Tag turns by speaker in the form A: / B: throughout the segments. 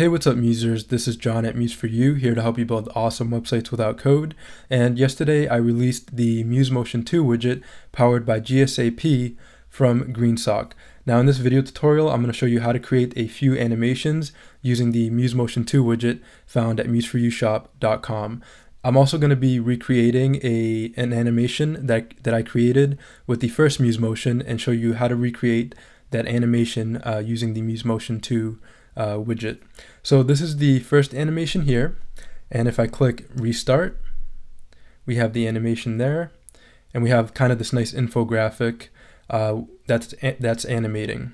A: Hey, what's up, Musers? This is John at Muse For You, here to help you build awesome websites without code. And yesterday I released the Muse Motion 2 widget powered by GSAP from GreenSock. Now in this video tutorial, I'm going to show you how to create a few animations using the Muse Motion 2 widget found at museforyoushop.com. I'm also going to be recreating an animation that I created with the first Muse Motion and show you how to recreate that animation using the Muse Motion 2 widget. So this is the first animation here, and if I click restart, we have the animation there, and we have kind of this nice infographic that's animating.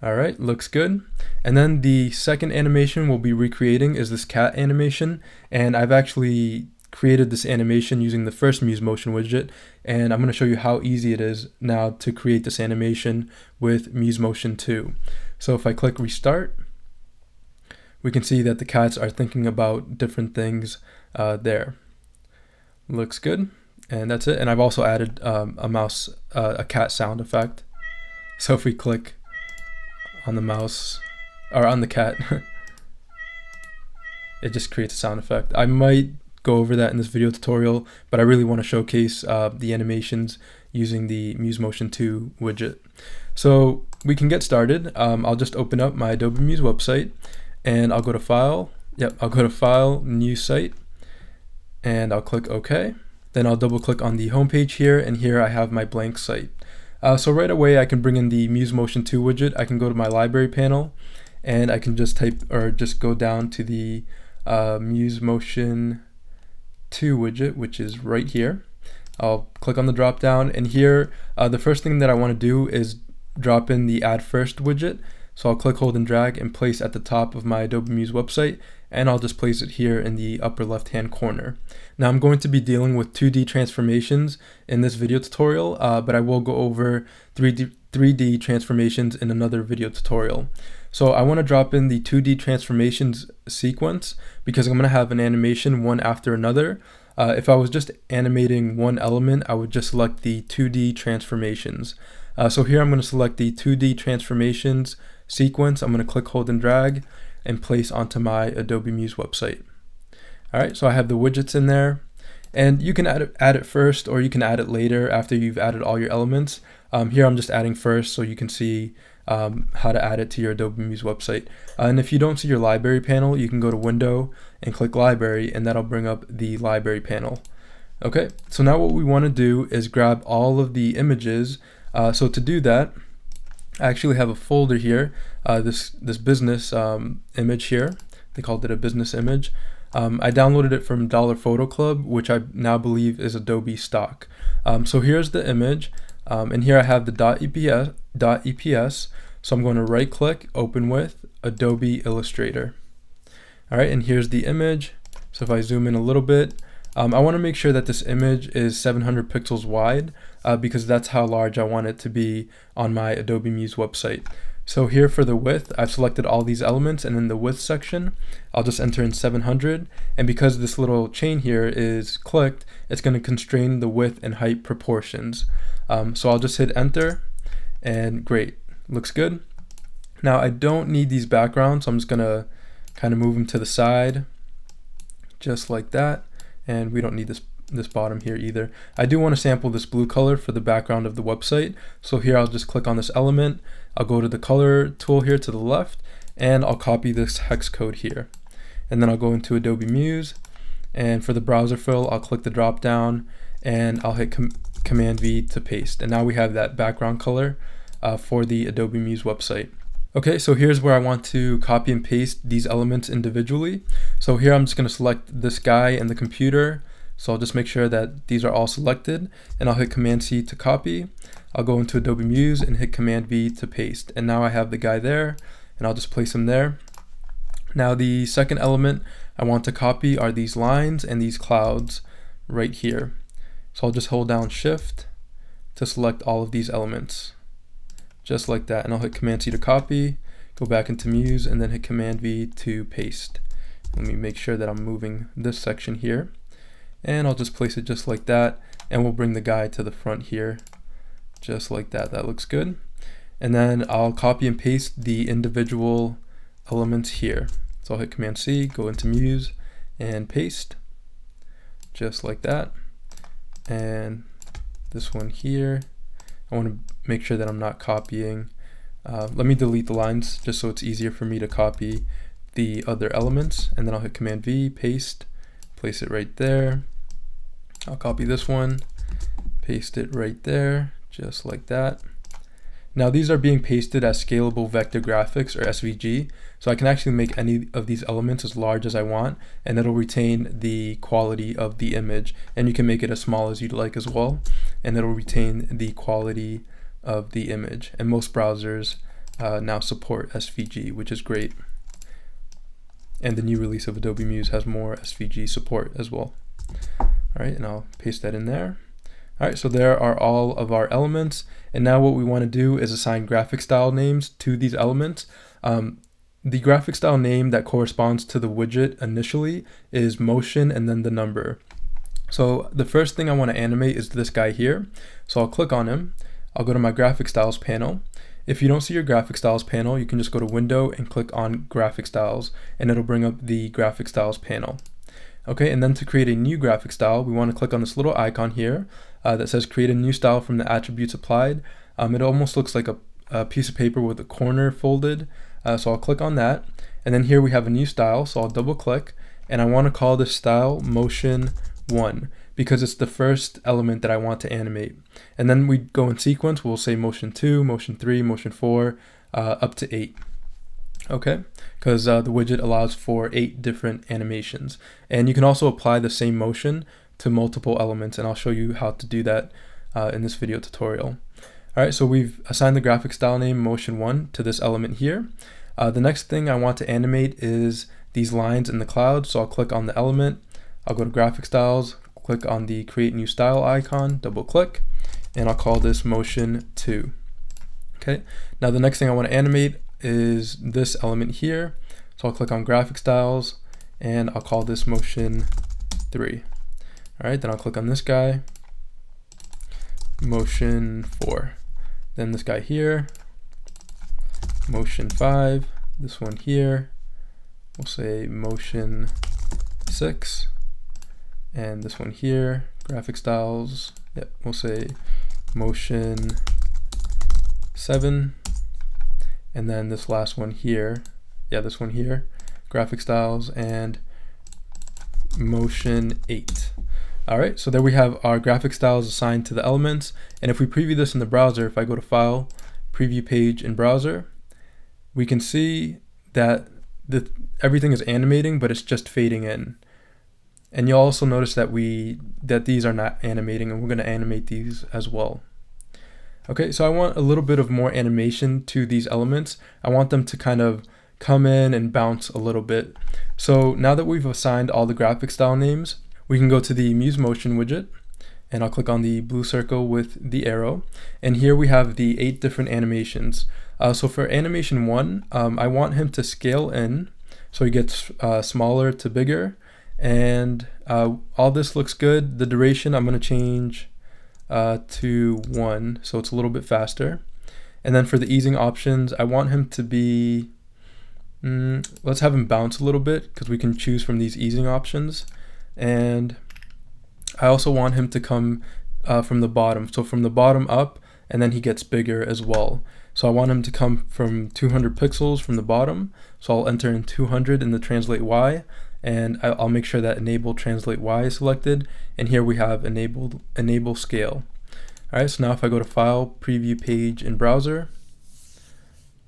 A: All right, looks good. And then the second animation we'll be recreating is this cat animation, and I've actually created this animation using the first Muse Motion widget, and I'm going to show you how easy it is now to create this animation with Muse Motion 2. So if I click restart, we can see that the cats are thinking about different things there. Looks good, and that's it. And I've also added a cat sound effect. So if we click on the mouse, or on the cat, it just creates a sound effect. I might go over that in this video tutorial, but I really want to showcase the animations using the Muse Motion 2 widget. So we can get started. I'll just open up my Adobe Muse website, and I'll go to File. I'll go to File, New Site, and I'll click OK. Then I'll double click on the home page here, and here I have my blank site. So right away I can bring in the Muse Motion 2 widget. I can go to my library panel, and I can just type, or just go down to the Muse Motion 2 widget, which is right here. I'll click on the drop down, and here the first thing that I want to do is drop in the Add First widget. So I'll click, hold, and drag and place at the top of my Adobe Muse website, and I'll just place it here in the upper left hand corner. Now I'm going to be dealing with 2D transformations in this video tutorial, but I will go over 3D transformations in another video tutorial. So I want to drop in the 2D transformations sequence because I'm going to have an animation one after another. If I was just animating one element, I would just select the 2D transformations. So here I'm going to select the 2D transformations sequence. I'm going to click, hold, and drag and place onto my Adobe Muse website. All right, so I have the widgets in there, and you can add it first, or you can add it later after you've added all your elements. Here I'm just adding first so you can see how to add it to your Adobe Muse website. And if you don't see your library panel, you can go to Window and click Library, and that'll bring up the library panel. Okay, so now what we want to do is grab all of the images. So to do that, I actually have a folder here, this business image here. They called it a business image. I downloaded it from Dollar Photo Club, which I now believe is Adobe stock. So here's the image, and here I have the .eps. So I'm going to right click, open with Adobe Illustrator. All right, and here's the image. So if I zoom in a little bit, I want to make sure that this image is 700 pixels wide because that's how large I want it to be on my Adobe Muse website. So here for the width, I've selected all these elements, and in the width section, I'll just enter in 700. And because this little chain here is clicked, it's going to constrain the width and height proportions. So I'll just hit enter, and great, looks good. Now I don't need these backgrounds, so I'm just going to kind of move them to the side, just like that. And we don't need this bottom here either. I do want to sample this blue color for the background of the website. So here I'll just click on this element. I'll go to the color tool here to the left, and I'll copy this hex code here. And then I'll go into Adobe Muse, and for the browser fill, I'll click the drop down, and I'll hit Command V to paste. And now we have that background color for the Adobe Muse website. Okay, so here's where I want to copy and paste these elements individually. So here I'm just going to select this guy and the computer. So I'll just make sure that these are all selected, and I'll hit Command C to copy. I'll go into Adobe Muse and hit Command V to paste. And now I have the guy there, and I'll just place him there. Now the second element I want to copy are these lines and these clouds right here. So I'll just hold down Shift to select all of these elements. Just like that, and I'll hit Command C to copy, go back into Muse, and then hit Command V to paste. Let me make sure that I'm moving this section here, and I'll just place it just like that, and we'll bring the guy to the front here, just like that. That looks good. And then I'll copy and paste the individual elements here. So I'll hit Command C, go into Muse and paste, just like that. And this one here, I want to make sure that I'm not copying. Let me delete the lines just so it's easier for me to copy the other elements, and then I'll hit Command V, paste, place it right there. I'll copy this one, paste it right there, just like that. Now these are being pasted as scalable vector graphics, or SVG, so I can actually make any of these elements as large as I want, and it'll retain the quality of the image, and you can make it as small as you'd like as well, and it'll retain the quality of the image. And most browsers now support SVG, which is great. And the new release of Adobe Muse has more SVG support as well. All right, and I'll paste that in there. All right, so there are all of our elements. And now what we want to do is assign graphic style names to these elements. The graphic style name that corresponds to the widget initially is motion and then the number. So the first thing I want to animate is this guy here. So I'll click on him. I'll go to my graphic styles panel. If you don't see your graphic styles panel, you can just go to Window and click on Graphic Styles, and it'll bring up the graphic styles panel. Okay, and then to create a new graphic style, we want to click on this little icon here that says create a new style from the attributes applied. It almost looks like a piece of paper with a corner folded. So I'll click on that, and then here we have a new style, so I'll double click, and I want to call this style Motion 1 because it's the first element that I want to animate. And then we go in sequence, we'll say Motion 2, Motion 3, Motion 4, up to 8. Okay, because the widget allows for 8 different animations. And you can also apply the same motion to multiple elements, and I'll show you how to do that in this video tutorial. All right, so we've assigned the graphic style name Motion 1 to this element here. The next thing I want to animate is these lines in the cloud, so I'll click on the element, I'll go to Graphic Styles, click on the Create New Style icon, double click, and I'll call this Motion 2. Okay, now the next thing I want to animate is this element here, so I'll click on Graphic Styles, and I'll call this Motion 3. All right, then I'll click on this guy, Motion 4. Then this guy here, Motion 5, this one here, we'll say Motion 6, and this one here, Graphic Styles, yep, we'll say Motion 7, and then this last one here, yeah, this one here, Graphic Styles, and Motion 8. All right, so there we have our graphic styles assigned to the elements. And if we preview this in the browser, if I go to File, Preview Page in Browser, we can see that everything is animating, but it's just fading in. And you'll also notice that these are not animating, and we're going to animate these as well. Okay, so I want a little bit of more animation to these elements. I want them to kind of come in and bounce a little bit. So now that we've assigned all the graphic style names, we can go to the Muse Motion widget, and I'll click on the blue circle with the arrow. And here we have the 8 different animations. So for animation 1, I want him to scale in, so he gets smaller to bigger. And all this looks good. The duration I'm going to change to 1, so it's a little bit faster. And then for the easing options, I want him to be, let's have him bounce a little bit, because we can choose from these easing options. And I also want him to come from the bottom, so from the bottom up, and then he gets bigger as well. So I want him to come from 200 pixels from the bottom, so I'll enter in 200 in the Translate Y, and I'll make sure that Enable Translate Y is selected, and here we have Enable Scale. Alright, so now if I go to File, Preview Page in Browser,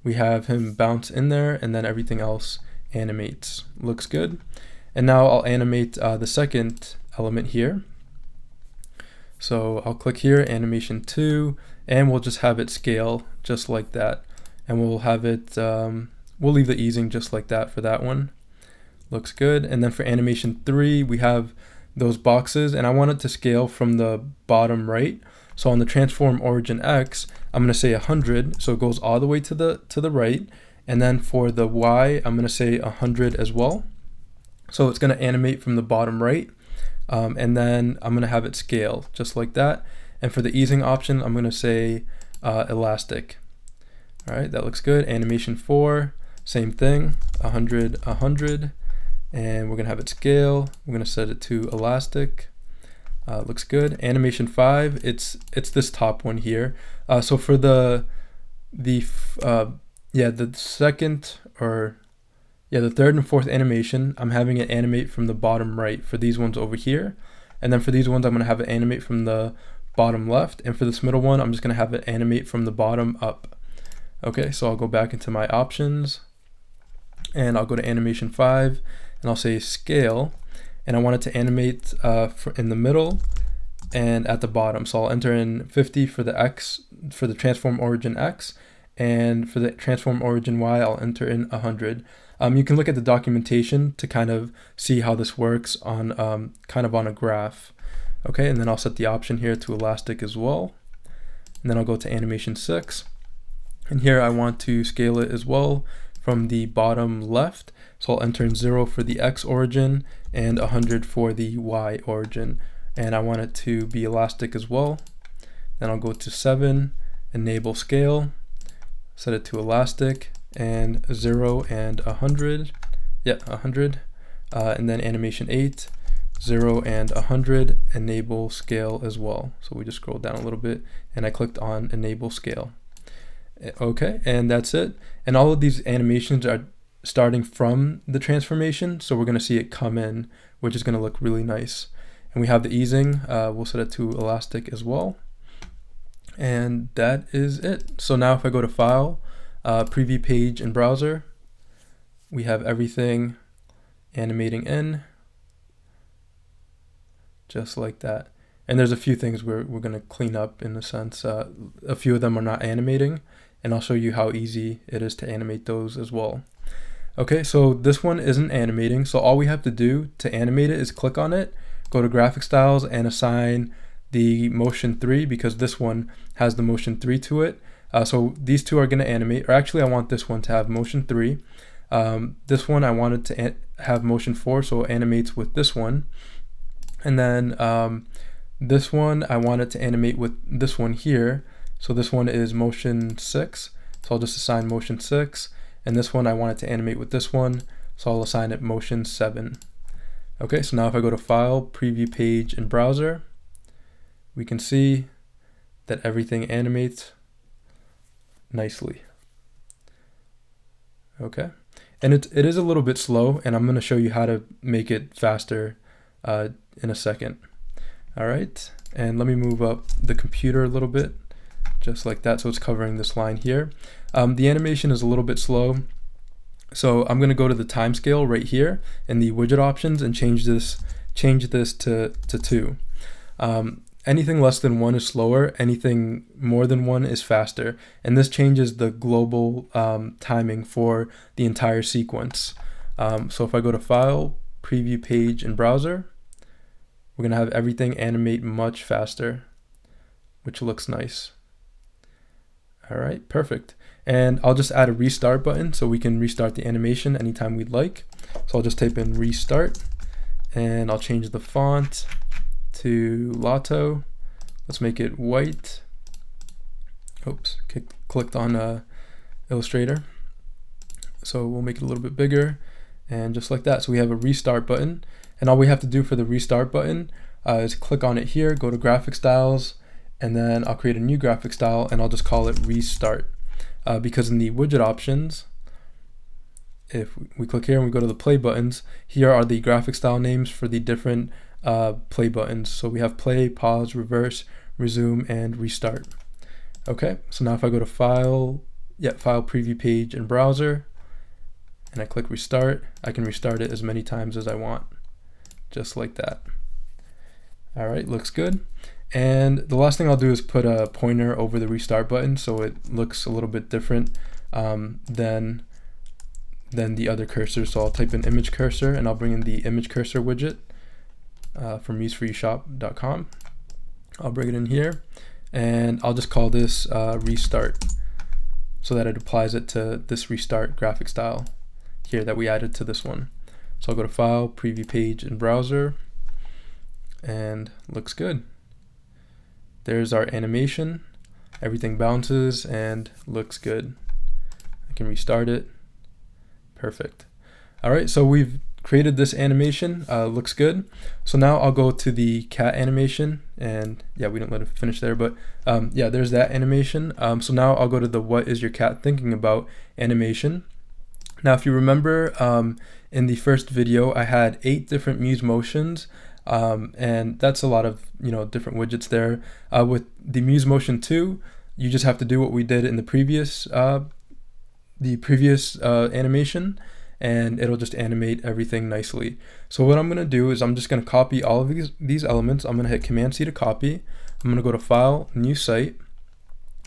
A: we have him bounce in there, and then everything else animates. Looks good. And now I'll animate the second element here. So I'll click here, Animation 2, and we'll just have it scale just like that. And we'll have it, we'll leave the easing just like that for that one. Looks good. And then for Animation 3, we have those boxes, and I want it to scale from the bottom right. So on the Transform Origin X, I'm going to say 100, so it goes all the way to the right. And then for the Y, I'm going to say 100 as well. So it's going to animate from the bottom right, and then I'm going to have it scale just like that. And for the easing option, I'm going to say elastic. All right, that looks good. Animation 4, Same thing, 100, 100, and we're gonna have it scale. We're gonna set it to elastic. Looks good. Animation 5, it's this top one here. So for the third and fourth animation, I'm having it animate from the bottom right for these ones over here. And then for these ones, I'm going to have it animate from the bottom left. And for this middle one, I'm just going to have it animate from the bottom up. Okay, so I'll go back into my options and I'll go to animation 5 and I'll say scale. And I want it to animate in the middle and at the bottom. So I'll enter in 50 for the X, for the transform origin X. And for the transform origin Y, I'll enter in 100. You can look at the documentation to kind of see how this works on kind of on a graph. Okay, and then I'll set the option here to elastic as well. And then I'll go to animation 6. And here I want to scale it as well from the bottom left. So I'll enter in 0 for the X origin and 100 for the Y origin. And I want it to be elastic as well. Then I'll go to 7, enable scale, set it to elastic, and 0 and 100, 100, and then animation 8, 0 and 100, enable scale as well. So we just scroll down a little bit and I clicked on enable scale. Okay, and that's it. And all of these animations are starting from the transformation, so we're going to see it come in, which is going to look really nice. And we have the easing, we'll set it to elastic as well. And that is it. So now if I go to File, Preview Page in Browser, we have everything animating in, just like that. And there's a few things we're going to clean up in a sense. A few of them are not animating, and I'll show you how easy it is to animate those as well. Okay, so this one isn't animating, so all we have to do to animate it is click on it, go to Graphic Styles, and assign the motion 3, because this one has the motion 3 to it. So these two are going to animate, or actually I want this one to have motion 3. This one I wanted to have motion 4, so it animates with this one. And then this one I want it to animate with this one here. So this one is motion 6, so I'll just assign motion 6. And this one I want it to animate with this one, so I'll assign it motion 7. Okay, so now if I go to File, Preview Page in Browser, we can see that everything animates nicely. Okay, and it is a little bit slow, and I'm going to show you how to make it faster in a second. All right, and let me move up the computer a little bit, just like that, so it's covering this line here. The animation is a little bit slow, so I'm going to go to the time scale right here in the widget options and change this to 2. Anything less than 1 is slower, anything more than 1 is faster, and this changes the global timing for the entire sequence. So if I go to File, Preview Page in Browser, we're going to have everything animate much faster, which looks nice. All right, perfect. And I'll just add a restart button so we can restart the animation anytime we'd like. So I'll just type in restart, and I'll change the font to Lotto. Let's make it white. Oops, clicked on Illustrator. So we'll make it a little bit bigger, and just like that. So we have a restart button, and all we have to do for the restart button is click on it here, go to Graphic Styles, and then I'll create a new graphic style and I'll just call it restart. Because in the widget options, if we click here and we go to the play buttons, here are the graphic style names for the different play buttons. So we have play, pause, reverse, resume, and restart. Okay, so now if I go to File, File, Preview Page in Browser, and I click Restart, I can restart it as many times as I want, just like that. All right, looks good. And the last thing I'll do is put a pointer over the restart button so it looks a little bit different than the other cursors. So I'll type in image cursor and I'll bring in the image cursor widget from MuseForYouShop.com. I'll bring it in here and I'll just call this restart so that it applies it to this restart graphic style here that we added to this one. So I'll go to File, Preview Page in Browser, and looks good. There's our animation. Everything bounces and looks good. I can restart it. Perfect. All right, so we've created this animation, looks good. So now I'll go to the cat animation, and yeah, we didn't let it finish there, but yeah, there's that animation. So now I'll go to the what is your cat thinking about animation. Now, if you remember in the first video, I had 8 different Muse motions, and that's a lot of different widgets there. With the Muse Motion 2, you just have to do what we did in the previous animation, and it'll just animate everything nicely. So what I'm going to do is I'm just going to copy all of these elements. I'm going to hit Command-C to copy. I'm going to go to File, New Site.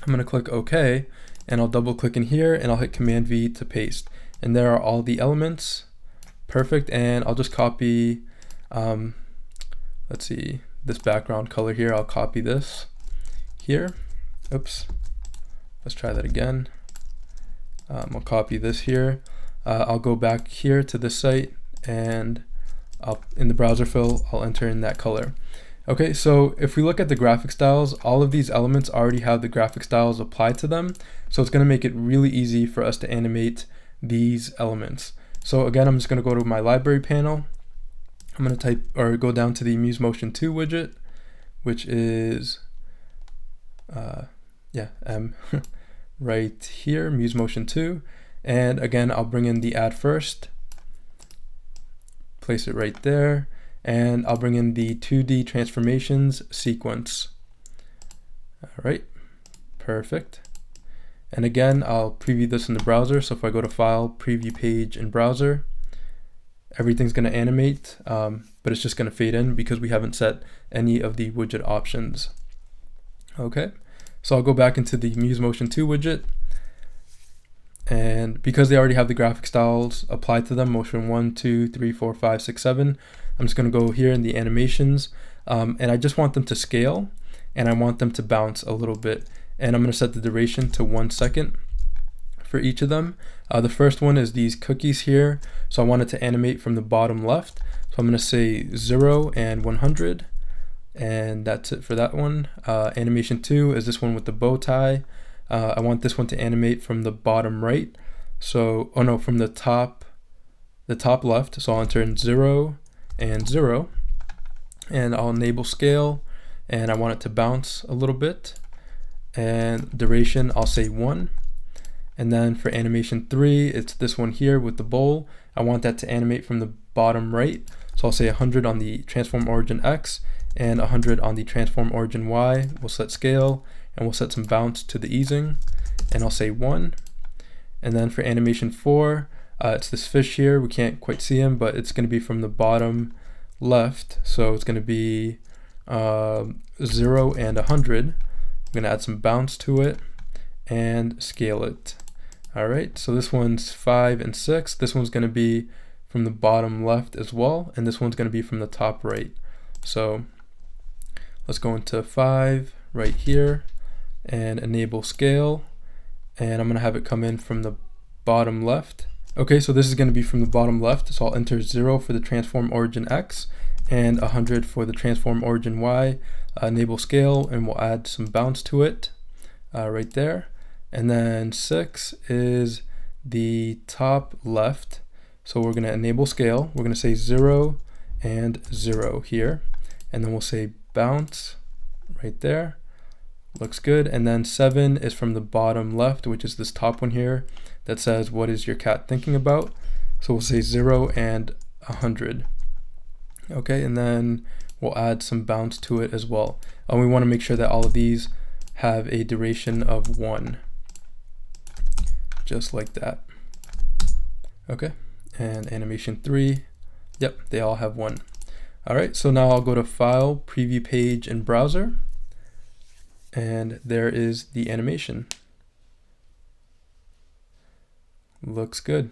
A: I'm going to click OK, and I'll double click in here, and I'll hit Command-V to paste. And there are all the elements. Perfect. And I'll just copy, let's see, this background color here. I'll copy this here. Oops. Let's try that again. I'll copy this here. I'll go back here to the site, and in the browser fill, I'll enter in that color. Okay, so if we look at the graphic styles, all of these elements already have the graphic styles applied to them. So it's going to make it really easy for us to animate these elements. So again, I'm just going to go to my library panel. I'm going to go down to the Muse Motion 2 widget, which is right here, Muse Motion 2. And again, I'll bring in the add first, place it right there, and I'll bring in the 2D transformations sequence. All right, perfect. And again, I'll preview this in the browser. So if I go to File, Preview Page in Browser, everything's going to animate, but it's just going to fade in because we haven't set any of the widget options. Okay, so I'll go back into the Muse Motion 2 widget. And because they already have the graphic styles applied to them, motion 1, 2, 3, 4, 5, 6, 7, I'm just going to go here in the animations, and I just want them to scale, and I want them to bounce a little bit. And I'm going to set the duration to 1 second for each of them. The first one is these cookies here, so I want it to animate from the bottom left. So I'm going to say 0 and 100, and that's it for that one. Animation 2 is this one with the bow tie. I want this one to animate from the bottom right. So, oh no, from the top left. So I'll enter in 0 and 0, and I'll enable scale, and I want it to bounce a little bit. And duration, I'll say 1. And then for animation 3, it's this one here with the bowl. I want that to animate from the bottom right. So I'll say 100 on the transform origin X and 100 on the transform origin Y. We'll set scale, and we'll set some bounce to the easing, and I'll say 1. And then for animation 4, it's this fish here. We can't quite see him, but it's going to be from the bottom left. So it's going to be 0 and 100. I'm going to add some bounce to it and scale it. All right, so this one's 5 and 6. This one's going to be from the bottom left as well, and this one's going to be from the top right. So let's go into 5 right here and enable scale, and I'm going to have it come in from the bottom left. Okay, so this is going to be from the bottom left, so I'll enter 0 for the transform origin X and 100 for the transform origin Y. Enable scale, and we'll add some bounce to it right there. And then 6 is the top left, so we're going to enable scale. We're going to say 0 and 0 here, and then we'll say bounce right there. Looks good. And then 7 is from the bottom left, which is this top one here that says, what is your cat thinking about? So we'll say 0 and 100. Okay, and then we'll add some bounce to it as well. And we want to make sure that all of these have a duration of 1. Just like that. Okay, and animation 3, yep, they all have 1. All right, so now I'll go to File, Preview Page in Browser, and there is the animation. Looks good.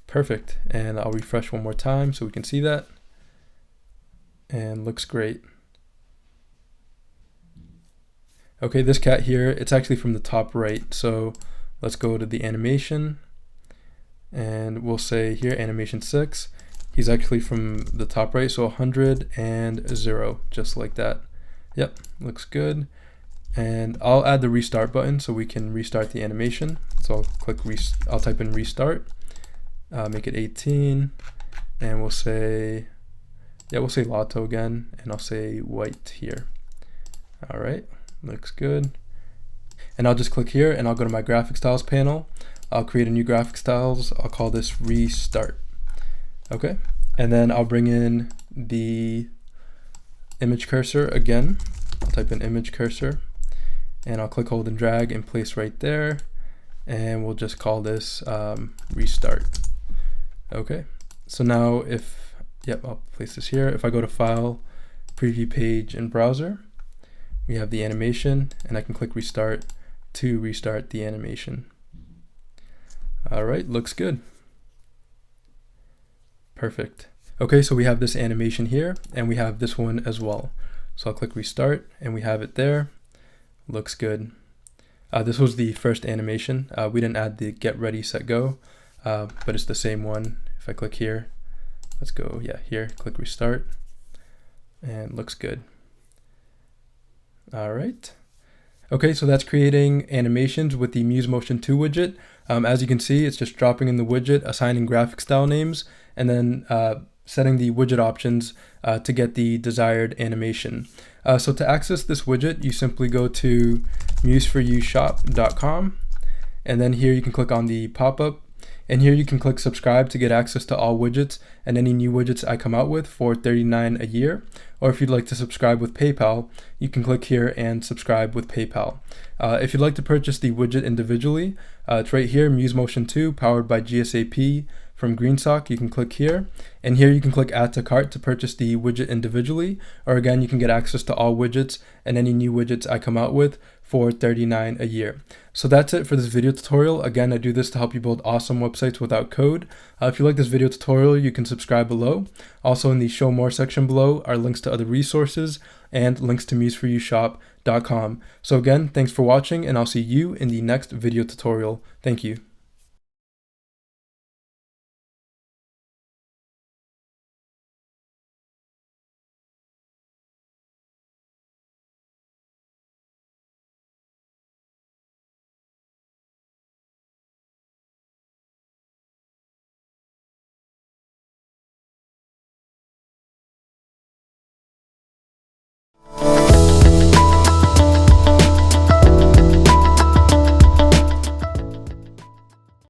A: Perfect, and I'll refresh one more time so we can see that, and looks great. Okay, this cat here, it's actually from the top right, so let's go to the animation, and we'll say here animation 6. He's actually from the top right, so 100 and 0, just like that. Yep, looks good. And I'll add the restart button so we can restart the animation. So I'll type in restart, make it 18, and we'll say Lotto again, and I'll say white here. All right, looks good. And I'll just click here and I'll go to my graphic styles panel. I'll create a new graphic styles. I'll call this restart. Okay, and then I'll bring in the image cursor again. I'll type in image cursor and I'll click, hold, and drag and place right there. And we'll just call this restart. Okay, so now I'll place this here. If I go to File, Preview Page in Browser, we have the animation, and I can click Restart to restart the animation. All right, looks good. Perfect. Okay, so we have this animation here, and we have this one as well. So I'll click Restart, and we have it there. Looks good. This was the first animation. We didn't add the Get Ready, Set, Go, but it's the same one. If I click here, let's go, here, click Restart, and looks good. All right. Okay, so that's creating animations with the Muse Motion 2 widget. As you can see, it's just dropping in the widget, assigning graphic style names, and then setting the widget options to get the desired animation. So to access this widget, you simply go to museforyoushop.com, and then here you can click on the pop-up, and here you can click subscribe to get access to all widgets and any new widgets I come out with for $39 a year. Or if you'd like to subscribe with PayPal, you can click here and subscribe with PayPal. If you'd like to purchase the widget individually, it's right here, Muse Motion 2 powered by GSAP from GreenSock. You can click here, and here you can click Add to Cart to purchase the widget individually, or again, you can get access to all widgets and any new widgets I come out with for $39 a year. So that's it for this video tutorial. Again, I do this to help you build awesome websites without code. If you like this video tutorial, you can subscribe below. Also in the Show More section below are links to other resources and links to museforyoushop.com. So again, thanks for watching, and I'll see you in the next video tutorial. Thank you.